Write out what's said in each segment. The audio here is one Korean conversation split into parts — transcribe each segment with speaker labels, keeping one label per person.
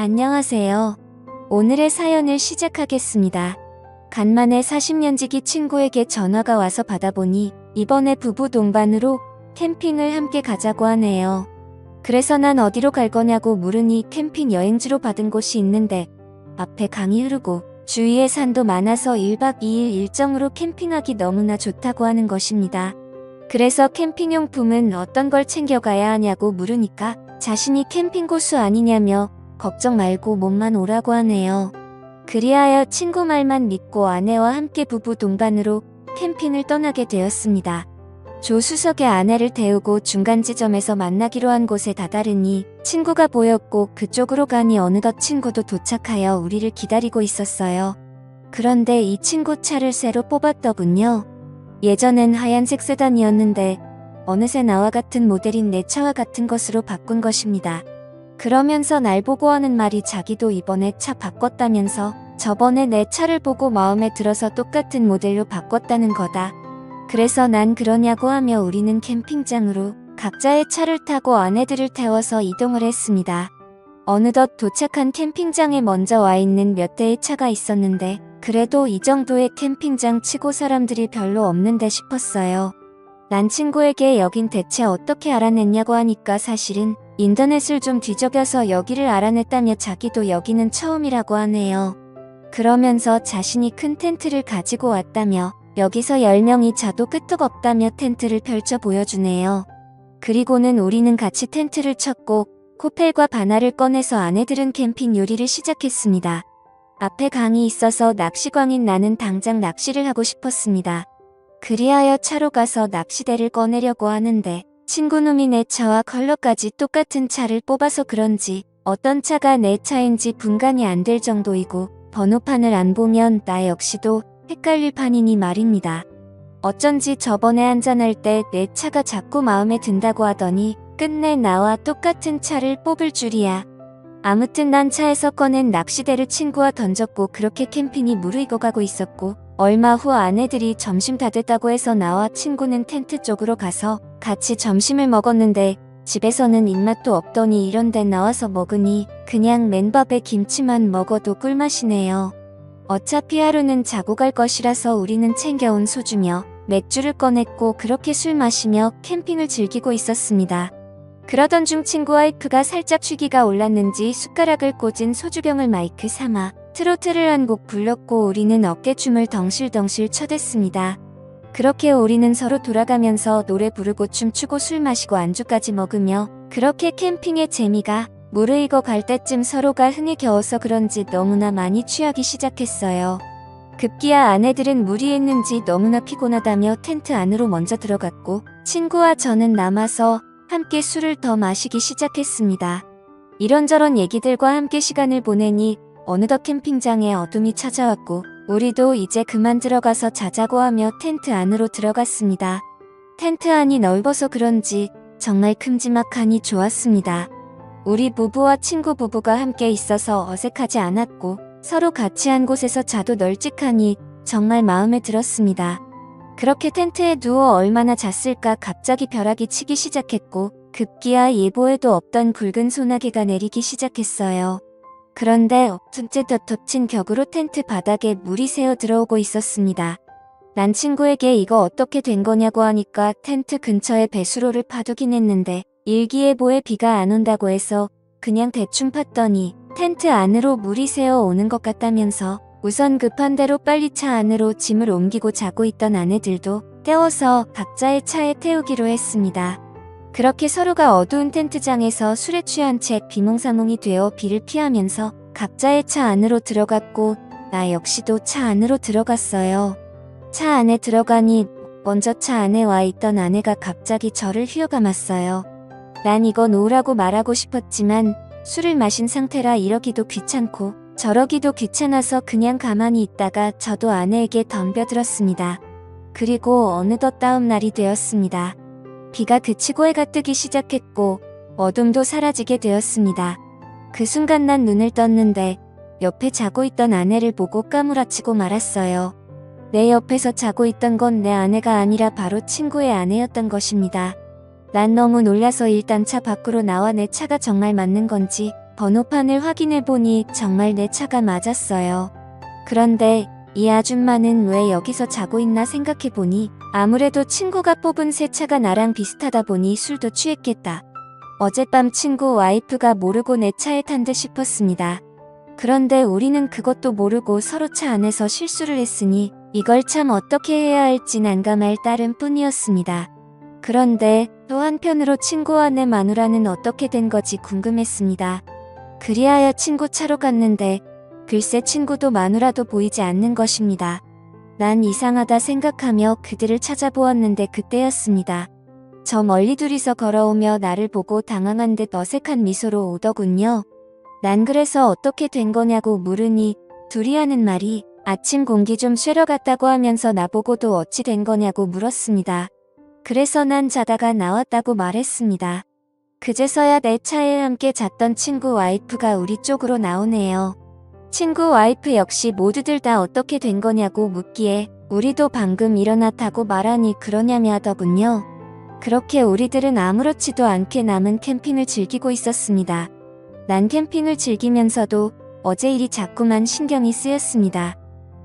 Speaker 1: 안녕하세요. 오늘의 사연을 시작하겠습니다. 간만에 40년지기 친구에게 전화가 와서 받아보니 이번에 부부 동반으로 캠핑을 함께 가자고 하네요. 그래서 난 어디로 갈 거냐고 물으니 캠핑 여행지로 받은 곳이 있는데 앞에 강이 흐르고 주위에 산도 많아서 1박 2일 일정으로 캠핑하기 너무나 좋다고 하는 것입니다. 그래서 캠핑용품은 어떤 걸 챙겨가야 하냐고 물으니까 자신이 캠핑 고수 아니냐며 걱정 말고 몸만 오라고 하네요. 그리하여 친구 말만 믿고 아내와 함께 부부 동반으로 캠핑을 떠나게 되었습니다. 조수석에 아내를 태우고 중간 지점에서 만나기로 한 곳에 다다르니 친구가 보였고 그쪽으로 가니 어느덧 친구도 도착하여 우리를 기다리고 있었어요. 그런데 이 친구 차를 새로 뽑았더군요. 예전엔 하얀색 세단이었는데 어느새 나와 같은 모델인 내 차와 같은 것으로 바꾼 것입니다. 그러면서 날 보고 하는 말이 자기도 이번에 차 바꿨다면서 저번에 내 차를 보고 마음에 들어서 똑같은 모델로 바꿨다는 거다. 그래서 난 그러냐고 하며 우리는 캠핑장으로 각자의 차를 타고 아내들을 태워서 이동을 했습니다. 어느덧 도착한 캠핑장에 먼저 와 있는 몇 대의 차가 있었는데 그래도 이 정도의 캠핑장 치고 사람들이 별로 없는데 싶었어요. 난 친구에게 여긴 대체 어떻게 알아냈냐고 하니까 사실은 인터넷을 좀 뒤적여서 여기를 알아냈다며 자기도 여기는 처음이라고 하네요. 그러면서 자신이 큰 텐트를 가지고 왔다며 여기서 10명이 자도 끄떡없다며 텐트를 펼쳐 보여주네요. 그리고는 우리는 같이 텐트를 쳤고 코펠과 바나를 꺼내서 아내들은 캠핑 요리를 시작했습니다. 앞에 강이 있어서 낚시광인 나는 당장 낚시를 하고 싶었습니다. 그리하여 차로 가서 낚시대를 꺼내려고 하는데 친구놈이 내 차와 컬러까지 똑같은 차를 뽑아서 그런지 어떤 차가 내 차인지 분간이 안 될 정도이고 번호판을 안 보면 나 역시도 헷갈릴 판이니 말입니다. 어쩐지 저번에 한잔할 때 내 차가 자꾸 마음에 든다고 하더니 끝내 나와 똑같은 차를 뽑을 줄이야. 아무튼 난 차에서 꺼낸 낚시대를 친구와 던졌고 그렇게 캠핑이 무르익어가고 있었고 얼마 후 아내들이 점심 다 됐다고 해서 나와 친구는 텐트 쪽으로 가서 같이 점심을 먹었는데 집에서는 입맛도 없더니 이런 데 나와서 먹으니 그냥 맨밥에 김치만 먹어도 꿀맛이네요. 어차피 하루는 자고 갈 것이라서 우리는 챙겨온 소주며 맥주를 꺼냈고 그렇게 술 마시며 캠핑을 즐기고 있었습니다. 그러던 중 친구 와이프가 살짝 취기가 올랐는지 숟가락을 꽂은 소주병을 마이크 삼아 트로트를 한 곡 불렀고 우리는 어깨춤을 덩실덩실 쳐댔습니다. 그렇게 우리는 서로 돌아가면서 노래 부르고 춤추고 술 마시고 안주까지 먹으며 그렇게 캠핑의 재미가 무르익어 갈 때쯤 서로가 흥에 겨워서 그런지 너무나 많이 취하기 시작했어요. 급기야 아내들은 무리했는지 너무나 피곤하다며 텐트 안으로 먼저 들어갔고 친구와 저는 남아서 함께 술을 더 마시기 시작했습니다. 이런저런 얘기들과 함께 시간을 보내니 어느덧 캠핑장에 어둠이 찾아왔고 우리도 이제 그만 들어가서 자자고 하며 텐트 안으로 들어갔습니다. 텐트 안이 넓어서 그런지 정말 큼지막하니 좋았습니다. 우리 부부와 친구 부부가 함께 있어서 어색하지 않았고 서로 같이 한 곳에서 자도 널찍하니 정말 마음에 들었습니다. 그렇게 텐트에 누워 얼마나 잤을까 갑자기 벼락이 치기 시작했고 급기야 예보에도 없던 굵은 소나기가 내리기 시작했어요. 그런데 엎tun째 덮친 격으로 텐트 바닥에 물이 새어 들어오고 있었습니다. 난 친구에게 이거 어떻게 된 거냐고 하니까 텐트 근처에 배수로를 파두긴 했는데 일기예보에 비가 안 온다고 해서 그냥 대충 팠더니 텐트 안으로 물이 새어 오는 것 같다면서 우선 급한 대로 빨리 차 안으로 짐을 옮기고 자고 있던 아내들도 떼워서 각자의 차에 태우기로 했습니다. 그렇게 서로가 어두운 텐트장에서 술에 취한 채 비몽사몽이 되어 비를 피하면서 각자의 차 안으로 들어갔고 나 역시도 차 안으로 들어갔어요. 차 안에 들어가니 먼저 차 안에 와 있던 아내가 갑자기 저를 휘어감았어요. 난 이거 놓으라고 말하고 싶었지만 술을 마신 상태라 이러기도 귀찮고 저러기도 귀찮아서 그냥 가만히 있다가 저도 아내에게 덤벼들었습니다. 그리고 어느덧 다음 날이 되었습니다. 비가 그치고 해가 뜨기 시작했고 어둠도 사라지게 되었습니다. 그 순간 난 눈을 떴는데 옆에 자고 있던 아내를 보고 까무라치고 말았어요. 내 옆에서 자고 있던 건 내 아내가 아니라 바로 친구의 아내였던 것입니다. 난 너무 놀라서 일단 차 밖으로 나와 내 차가 정말 맞는 건지 번호판을 확인해보니 정말 내 차가 맞았어요. 그런데 이 아줌마는 왜 여기서 자고 있나 생각해보니 아무래도 친구가 뽑은 새 차가 나랑 비슷하다 보니 술도 취했겠다. 어젯밤 친구 와이프가 모르고 내 차에 탄 듯 싶었습니다. 그런데 우리는 그것도 모르고 서로 차 안에서 실수를 했으니 이걸 참 어떻게 해야 할지 난감할 따름 뿐이었습니다. 그런데 또 한편으로 친구와 내 마누라는 어떻게 된 거지 궁금했습니다. 그리하여 친구 차로 갔는데 글쎄 친구도 마누라도 보이지 않는 것입니다. 난 이상하다 생각하며 그들을 찾아보았는데 그때였습니다. 저 멀리 둘이서 걸어오며 나를 보고 당황한 듯 어색한 미소로 오더군요. 난 그래서 어떻게 된 거냐고 물으니 둘이 하는 말이 아침 공기 좀 쐬러 갔다고 하면서 나보고도 어찌 된 거냐고 물었습니다. 그래서 난 자다가 나왔다고 말했습니다. 그제서야 내 차에 함께 잤던 친구 와이프가 우리 쪽으로 나오네요. 친구 와이프 역시 모두들 다 어떻게 된 거냐고 묻기에 우리도 방금 일어났다고 말하니 그러냐며 하더군요. 그렇게 우리들은 아무렇지도 않게 남은 캠핑을 즐기고 있었습니다. 난 캠핑을 즐기면서도 어제 일이 자꾸만 신경이 쓰였습니다.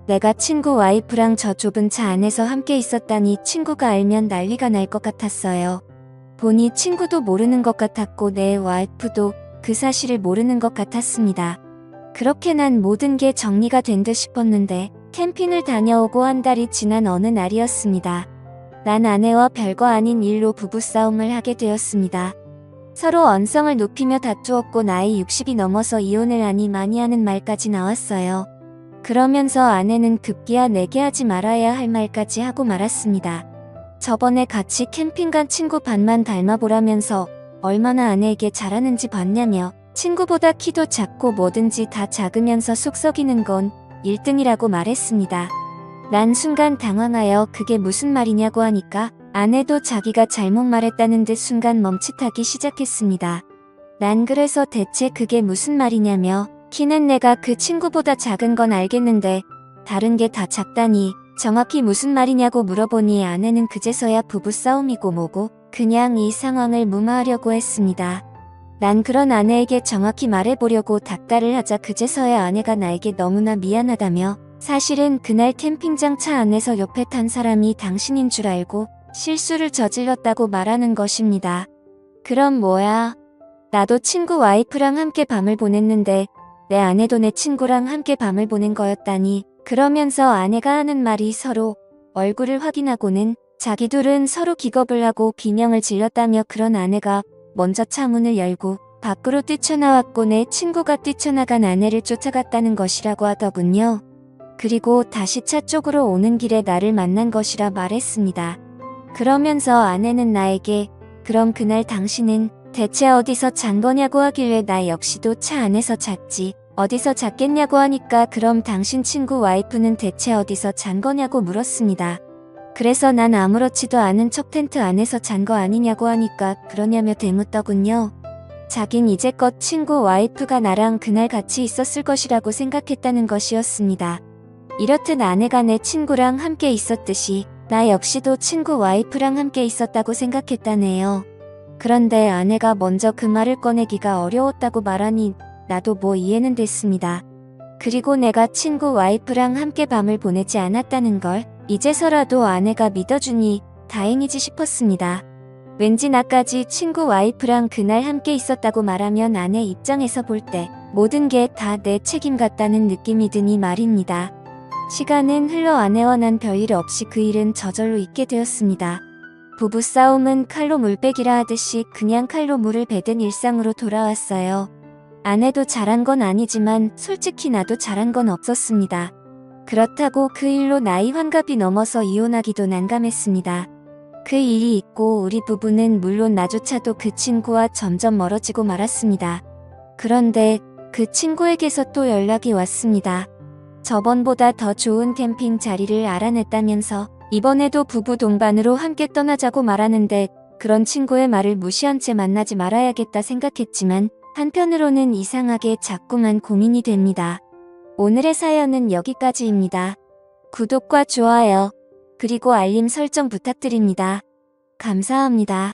Speaker 1: 내가 친구 와이프랑 저 좁은 차 안에서 함께 있었다니 친구가 알면 난리가 날 것 같았어요. 보니 친구도 모르는 것 같았고 내 와이프도 그 사실을 모르는 것 같았습니다. 그렇게 난 모든 게 정리가 된 듯 싶었는데 캠핑을 다녀오고 한 달이 지난 어느 날이었습니다. 난 아내와 별거 아닌 일로 부부싸움을 하게 되었습니다. 서로 언성을 높이며 다투었고 나이 60이 넘어서 이혼을 하니 많이 하는 말까지 나왔어요. 그러면서 아내는 급기야 내게 하지 말아야 할 말까지 하고 말았습니다. 저번에 같이 캠핑 간 친구 반만 닮아보라면서 얼마나 아내에게 잘하는지 봤냐며 친구보다 키도 작고 뭐든지 다 작으면서 속 썩이는 건 1등이라고 말했습니다. 난 순간 당황하여 그게 무슨 말이냐고 하니까 아내도 자기가 잘못 말했다는 듯 순간 멈칫하기 시작했습니다. 난 그래서 대체 그게 무슨 말이냐며 키는 내가 그 친구보다 작은 건 알겠는데 다른 게 다 작다니 정확히 무슨 말이냐고 물어보니 아내는 그제서야 부부싸움이고 뭐고 그냥 이 상황을 무마하려고 했습니다. 난 그런 아내에게 정확히 말해보려고 닥달을 하자 그제서야 아내가 나에게 너무나 미안하다며 사실은 그날 캠핑장 차 안에서 옆에 탄 사람이 당신인 줄 알고 실수를 저질렀다고 말하는 것입니다. 그럼 뭐야? 나도 친구 와이프랑 함께 밤을 보냈는데 내 아내도 내 친구랑 함께 밤을 보낸 거였다니. 그러면서 아내가 하는 말이 서로 얼굴을 확인하고는 자기 둘은 서로 기겁을 하고 비명을 질렀다며 그런 아내가 먼저 차문을 열고 밖으로 뛰쳐나왔고 내 친구가 뛰쳐나간 아내를 쫓아갔다는 것이라고 하더군요. 그리고 다시 차 쪽으로 오는 길에 나를 만난 것이라 말했습니다. 그러면서 아내는 나에게 그럼 그날 당신은 대체 어디서 잔 거냐고 하길래 나 역시도 차 안에서 잤지. 어디서 잤겠냐고 하니까 그럼 당신 친구 와이프는 대체 어디서 잔 거냐고 물었습니다. 그래서 난 아무렇지도 않은 척 텐트 안에서 잔 거 아니냐고 하니까 그러냐며 되묻더군요. 자긴 이제껏 친구 와이프가 나랑 그날 같이 있었을 것이라고 생각했다는 것이었습니다. 이렇듯 아내가 내 친구랑 함께 있었듯이 나 역시도 친구 와이프랑 함께 있었다고 생각했다네요. 그런데 아내가 먼저 그 말을 꺼내기가 어려웠다고 말하니 나도 뭐 이해는 됐습니다. 그리고 내가 친구 와이프랑 함께 밤을 보내지 않았다는 걸 이제서라도 아내가 믿어주니 다행이지 싶었습니다. 왠지 나까지 친구 와이프랑 그날 함께 있었다고 말하면 아내 입장에서 볼 때 모든 게 다 내 책임 같다는 느낌이 드니 말입니다. 시간은 흘러 아내와 난 별일 없이 그 일은 저절로 잊게 되었습니다. 부부싸움은 칼로 물 빼기라 하듯이 그냥 칼로 물을 베든 일상으로 돌아왔어요. 아내도 잘한 건 아니지만 솔직히 나도 잘한 건 없었습니다. 그렇다고 그 일로 나이 환갑이 넘어서 이혼하기도 난감했습니다. 그 일이 있고 우리 부부는 물론 나조차도 그 친구와 점점 멀어지고 말았습니다. 그런데 그 친구에게서 또 연락이 왔습니다. 저번보다 더 좋은 캠핑 자리를 알아냈다면서 이번에도 부부 동반으로 함께 떠나자고 말하는데 그런 친구의 말을 무시한 채 만나지 말아야겠다 생각했지만 한편으로는 이상하게 자꾸만 고민이 됩니다. 오늘의 사연은 여기까지입니다. 구독과 좋아요, 그리고 알림 설정 부탁드립니다. 감사합니다.